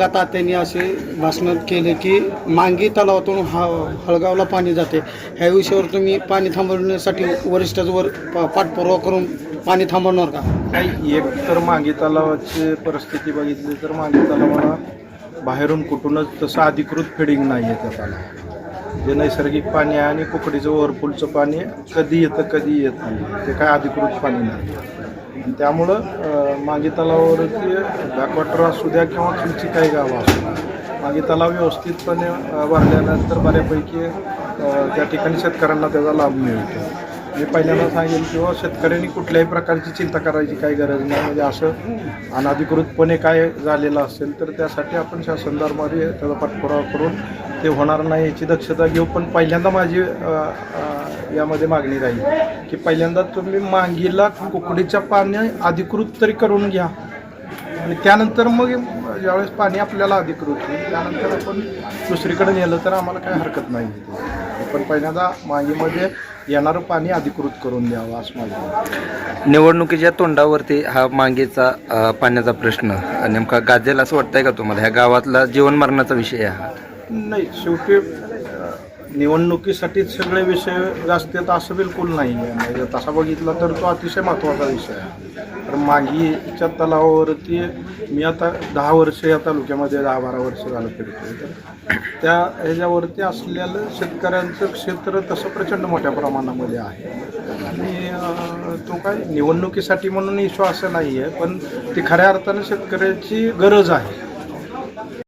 तात्यांनी असे भाषण केले की मांगी तलावातून हळगावला पाणी जाते. ह्या विषयावर तुम्ही पाणी थांबवण्यासाठी वरिष्ठांवर पाठपुरावा करून पाणी थांबवणार का? नाही, एक तर मांगी तलावाची परिस्थिती बघितली तर मांगी तलावाला बाहेरून कुठूनच तसं अधिकृत फिडिंग नाही आहे. त्या तलावाला जे नैसर्गिक पाणी आहे आणि कुकडीचं ओव्हरफुलचं पाणी कधी येतं कधी येत नाही, ते काय अधिकृत पाणी नाही. त्यामुळं मांगी तलावावरती बॅकवॉटर असू द्या किंवा खालची काही गावं असू द्या, मांगी तलाव व्यवस्थितपणे भरल्यानंतर बऱ्यापैकी त्या ठिकाणी शेतकऱ्यांना त्याचा लाभ मिळतो. मी पहिल्यांदा सांगेन किंवा शेतकऱ्यांनी कुठल्याही प्रकारची चिंता करायची काही गरज नाही. म्हणजे असं अनधिकृतपणे काय झालेलं असेल तर त्यासाठी आपण शासनदरबारी त्याचा पाठपुरावा करून ते होणार नाही याची दक्षता घेऊ. पण पहिल्यांदा माझी यामध्ये मागणी राहील की पहिल्यांदा तुम्ही मांगीला कुकडीच्या पाणी अधिकृत तरी करून घ्या आणि त्यानंतर मग ज्यावेळेस पाणी आपल्याला अधिकृत होईल त्यानंतर आपण दुसरीकडे नेलं तर आम्हाला काही हरकत नाही. पण पहिल्यांदा मांगीमध्ये येणारं पाणी अधिकृत करून द्यावं असं माझं. निवडणुकीच्या तोंडावरती हा मांगीचा पाण्याचा प्रश्न नेमका गाजेल असं वाटतंय का तुम्हाला? ह्या गावातला जीवन मरणाचा विषय हा नाही, शेवटी निवडणुकीसाठीच सगळे विषय असतात असं बिलकुल नाही आहे. म्हणजे तसा बघितला तर तो अतिशय महत्त्वाचा विषय आहे. तर मांगीच्या तलावावरती मी आता 10 वर्ष या तालुक्यामध्ये 10-12 वर्ष झालं फिरतो. तर त्या ह्याच्यावरती असलेलं शेतकऱ्यांचं क्षेत्र तसं प्रचंड मोठ्या प्रमाणामध्ये आहे आणि तो काय निवडणुकीसाठी म्हणून इश्यू असं नाही आहे, पण ती खऱ्या अर्थानं शेतकऱ्याची गरज आहे.